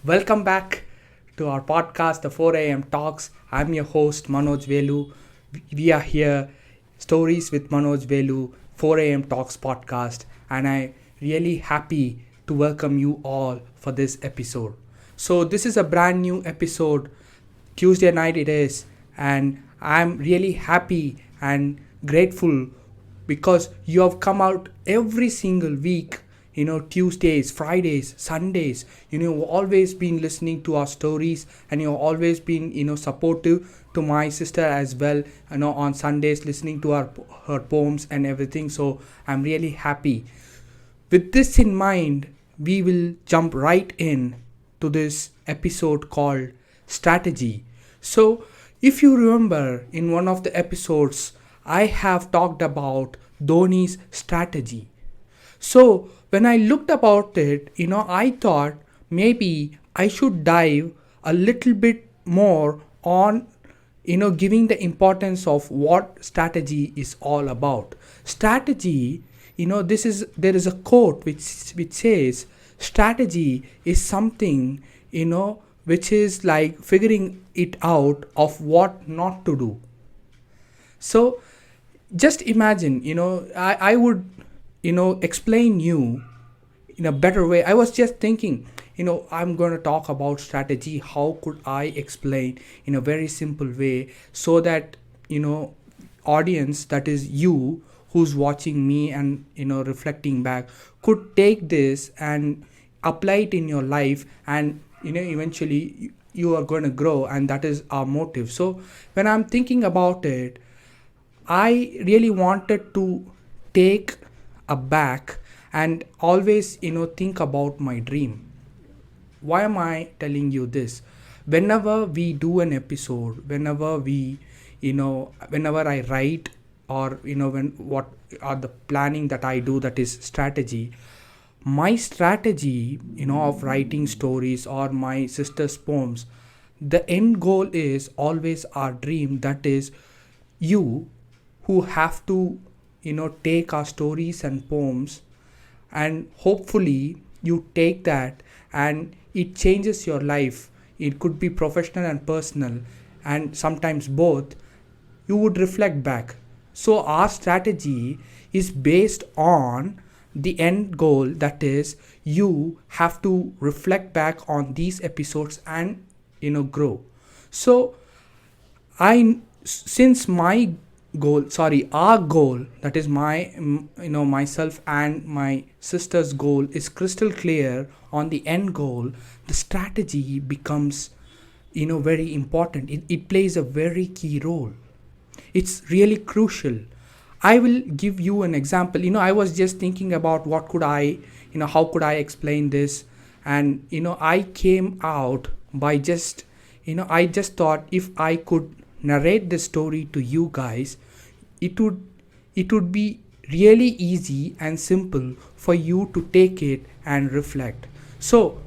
Welcome back to our podcast, the 4 a.m. Talks. I'm your host, Manoj Velu. We are here, Stories with Manoj Velu, 4 a.m. Talks podcast, and I'm really happy to welcome you all for this episode. So, this is a brand new episode. Tuesday night it is, and I'm really happy and grateful because you have come out every single week, Tuesdays, Fridays, Sundays. You've always been listening to our stories, and you've always been supportive to my sister as well, on Sundays, listening to her poems and everything. So I'm really happy. With this in mind, we will jump right in to this episode called Strategy. So if you remember, in one of the episodes I have talked about Dhoni's strategy. So when I looked about it, I thought maybe I should dive a little bit more on, giving the importance of what strategy is all about. Strategy, there is a quote which says strategy is something, which is like figuring it out of what not to do. So just imagine, I would explain you in a better way. I was just thinking, I'm going to talk about strategy. How could I explain in a very simple way so that audience, that is you who's watching me and reflecting back, could take this and apply it in your life, and eventually you are going to grow, and that is our motive. So when I'm thinking about it, I really wanted to take a back and always think about my dream. Why am I telling you this? Whenever we do an episode, whenever I write, or when what are the planning that I do, that is strategy. My strategy of writing stories or my sister's poems, the end goal is always our dream, that is you who have to take our stories and poems, and hopefully you take that and it changes your life. It could be professional and personal, and sometimes both. You would reflect back. So our strategy is based on the end goal, that is you have to reflect back on these episodes and grow. So I since my our goal, that is myself and my sister's goal, is crystal clear on the end goal, the strategy becomes very important. It plays a very key role. It's really crucial. I will give you an example. I was just thinking about what could I how could I explain this, and I came out by just I just thought, if I could narrate the story to you guys, it would be really easy and simple for you to take it and reflect. So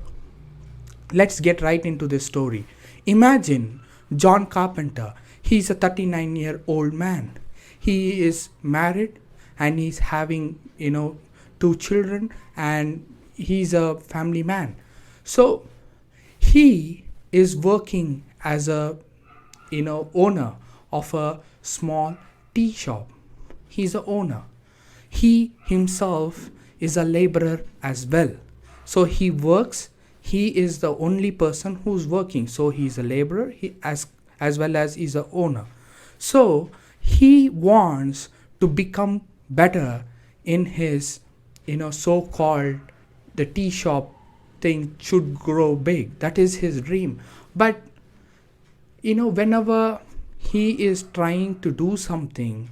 let's get right into this story. Imagine John Carpenter. He's a 39-year-old man. He is married, and he's having 2 children, and he's a family man. So he is working as a owner of a small tea shop. He's a owner. He himself is a laborer as well. So he works. He is the only person who's working. So he's a laborer, as well as he's a owner. So he wants to become better in his so-called, the tea shop thing should grow big. That is his dream. But whenever he is trying to do something,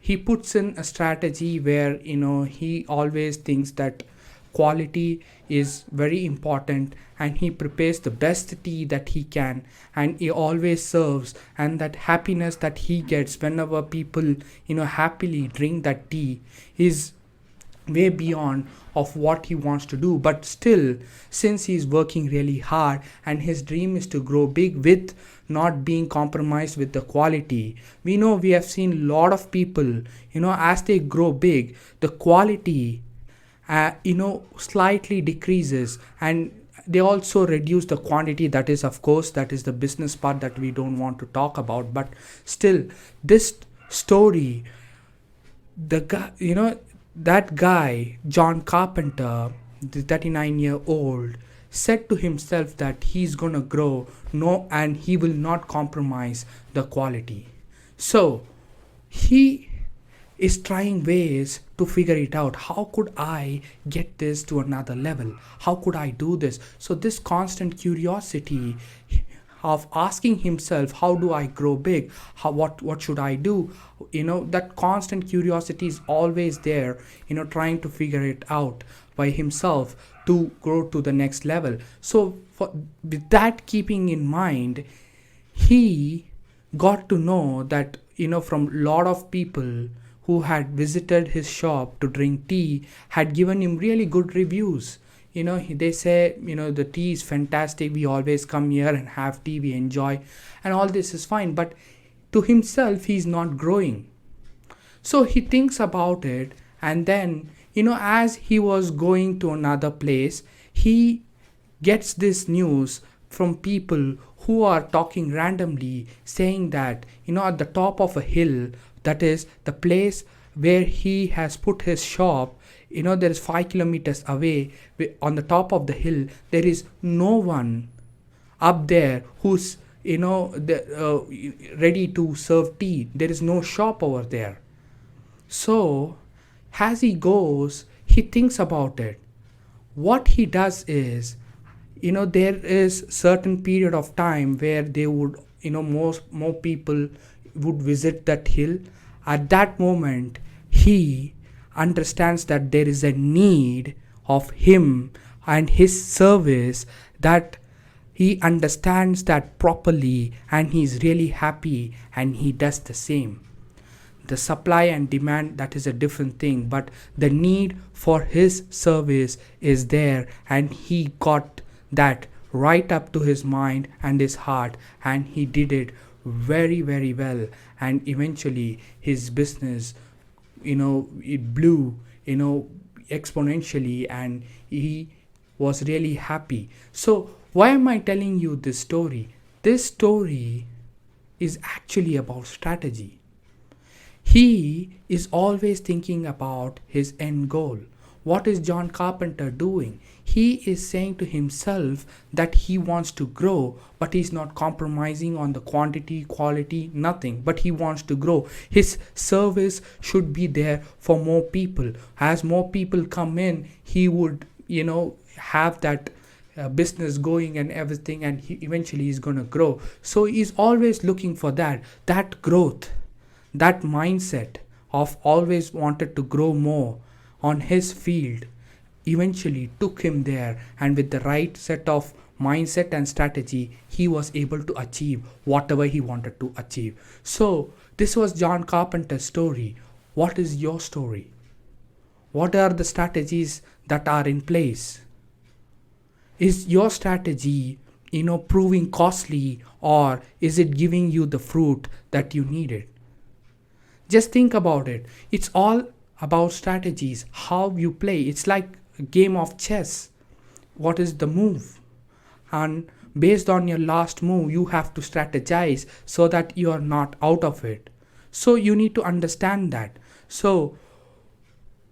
he puts in a strategy where he always thinks that quality is very important, and he prepares the best tea that he can, and he always serves, and that happiness that he gets whenever people happily drink that tea is way beyond of what he wants to do. But still, since he's working really hard and his dream is to grow big with not being compromised with the quality, we have seen a lot of people, as they grow big, the quality slightly decreases, and they also reduce the quantity. That is, of course, that is the business part that we don't want to talk about. But still, this story, the guy, that guy, John Carpenter, the 39-year-old, said to himself that he's gonna grow, no, and he will not compromise the quality. So he is trying ways to figure it out. How could I get this to another level? How could I do this? So this constant curiosity of asking himself, how do I grow big? What should I do? That constant curiosity is always there, trying to figure it out by himself to grow to the next level. So with that keeping in mind, he got to know that, from a lot of people who had visited his shop to drink tea had given him really good reviews. They say, the tea is fantastic, we always come here and have tea, we enjoy, and all this is fine. But to himself, he's not growing. So he thinks about it, and then, as he was going to another place, he gets this news from people who are talking randomly, saying that, at the top of a hill, that is the place where he has put his shop, there is 5 kilometers away, on the top of the hill, there is no one up there who's ready to serve tea. There is no shop over there. So as he goes, he thinks about it. What he does is, there is certain period of time where they would, more people would visit that hill. At that moment, he understands that there is a need of him and his service, that he understands that properly, and he's really happy, and he does the same. The supply and demand, that is a different thing, but the need for his service is there, and he got that right up to his mind and his heart, and he did it very, very well. And eventually his business, it blew, exponentially, and he was really happy. So why am I telling you this story? This story is actually about strategy. He is always thinking about his end goal. What is John Carpenter doing? He is saying to himself that he wants to grow, but he's not compromising on the quantity, quality, nothing. But he wants to grow. His service should be there for more people. As more people come in, he would, have that business going and everything, and he eventually is going to grow. So he's always looking for that growth, that mindset of always wanted to grow more on his field eventually took him there, and with the right set of mindset and strategy, he was able to achieve whatever he wanted to achieve. So this was John Carpenter's story. What is your story? What are the strategies that are in place? Is your strategy, proving costly, or is it giving you the fruit that you needed? Just think about it. It's all about strategies, how you play. It's like a game of chess. What is the move? And based on your last move, you have to strategize so that you are not out of it. So you need to understand that. So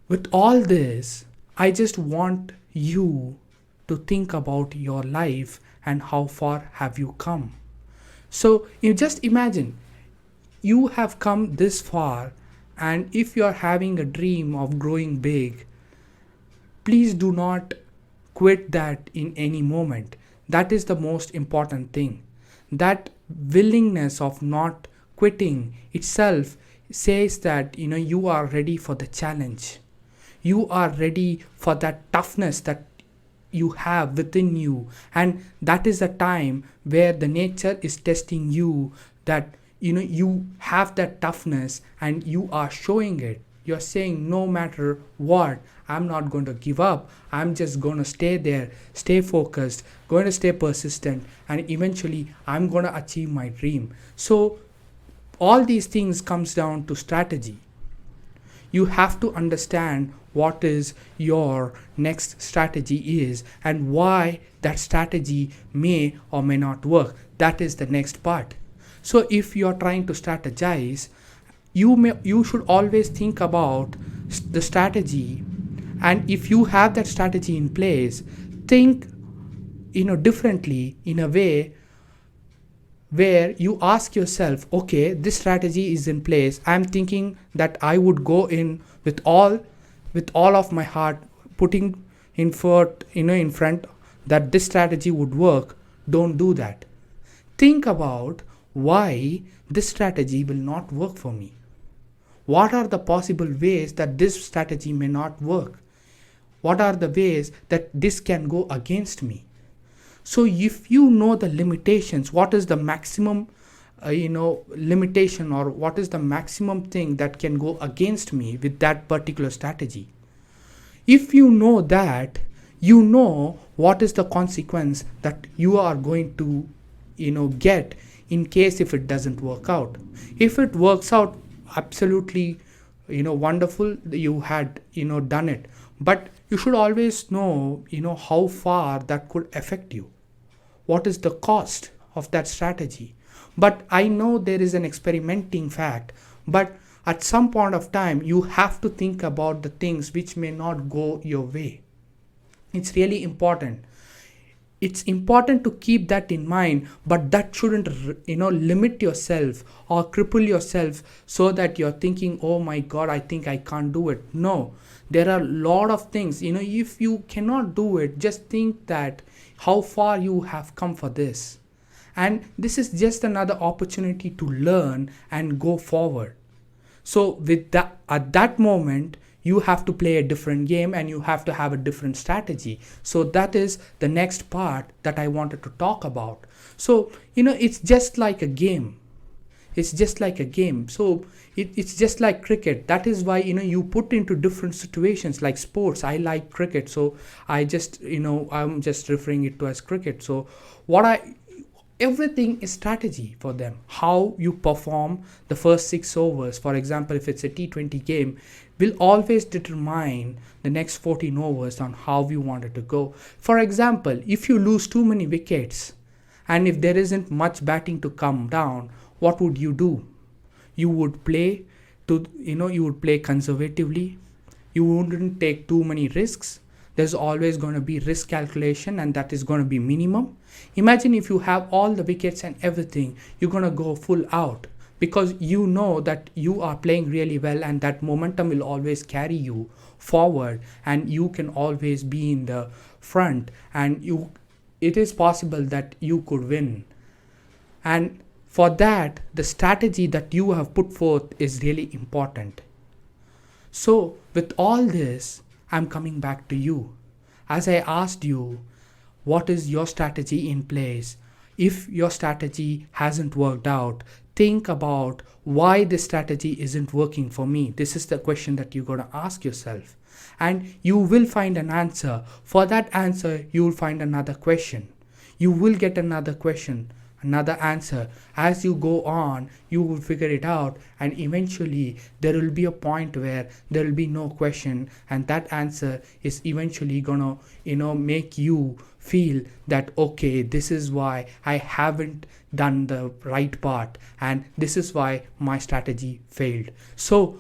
with all this, I just want you to think about your life and how far have you come. So you just imagine, you have come this far, and if you are having a dream of growing big, please do not quit that in any moment. That is the most important thing. That willingness of not quitting itself says that you are ready for the challenge. You are ready for that toughness that you have within you, and that is the time where the nature is testing you, that you have that toughness and you are showing it. You're saying, no matter what, I'm not going to give up. I'm just going to stay there, stay focused, going to stay persistent, and eventually I'm going to achieve my dream. So all these things comes down to strategy. you have to understand what is your next strategy is and why that strategy may or may not work. That is the next part. So if you are trying to strategize, you should always think about the strategy, and if you have that strategy in place, think differently, in a way where you ask yourself, okay, this strategy is in place, I'm thinking that I would go in with all of my heart, putting in front, in front, that this strategy would work. Don't do that. Think about why this strategy will not work for me. What are the possible ways that this strategy may not work? What are the ways that this can go against me? So if you know the limitations, what is the maximum limitation, or what is the maximum thing that can go against me with that particular strategy? If you know that, you know what is the consequence that you are going to get in case if it doesn't work out. If it works out, absolutely wonderful, you had done it. But you should always know how far that could affect you. What is the cost of that strategy? But I know there is an experimenting fact, but at some point of time you have to think about the things which may not go your way. It's really important. It's important to keep that in mind, but that shouldn't limit yourself or cripple yourself so that you're thinking, oh my god, I think I can't do it. No, there are a lot of things. If you cannot do it, just think that how far you have come for this, and this is just another opportunity to learn and go forward. So with that, at that moment, you have to play a different game and you have to have a different strategy. So that is the next part that I wanted to talk about. So it's just like a game. It's just like a game. So it's just like cricket. That is why you put into different situations, like sports. I like cricket, so I'm just referring it to as cricket. So everything is strategy for them. How you perform the first 6 overs, for example, if it's a T20 game, will always determine the next 14 overs on how you want it to go. For example, if you lose too many wickets and if there isn't much batting to come down, what would you do? You would play conservatively. You wouldn't take too many risks. There's always going to be risk calculation, and that is going to be minimum. Imagine if you have all the wickets and everything, you're going to go full out, because you know that you are playing really well and that momentum will always carry you forward and you can always be in the front, and it is possible that you could win. And for that, the strategy that you have put forth is really important. So with all this, I'm coming back to you. As I asked you, what is your strategy in place? If your strategy hasn't worked out, think about why this strategy isn't working for me. This is the question that you're going to ask yourself. And you will find an answer. For that answer, you will find another question. You will get another question, another answer. As you go on, you will figure it out, and eventually there will be a point where there will be no question, and that answer is eventually gonna make you feel that, okay, this is why I haven't done the right part, and this is why my strategy failed. So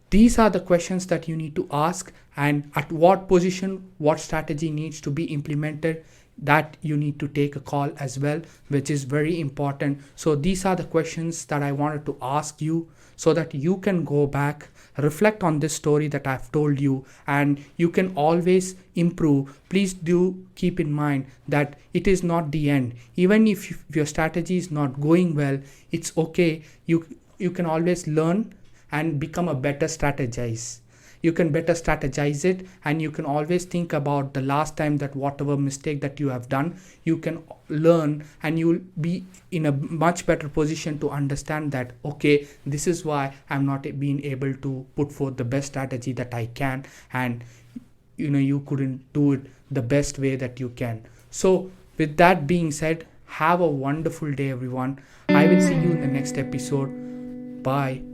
these are the questions that you need to ask, and at what position what strategy needs to be implemented, that you need to take a call as well, which is very important. So these are the questions that I wanted to ask you, so that you can go back, reflect on this story that I've told you, and you can always improve. Please do keep in mind that it is not the end. Even if your strategy is not going well, it's okay. You can always learn and become a better strategist. You can better strategize it, and you can always think about the last time that whatever mistake that you have done, you can learn, and you'll be in a much better position to understand that, okay, this is why I'm not being able to put forth the best strategy that I can, and you couldn't do it the best way that you can. So with that being said, have a wonderful day, everyone. I will see you in the next episode. Bye.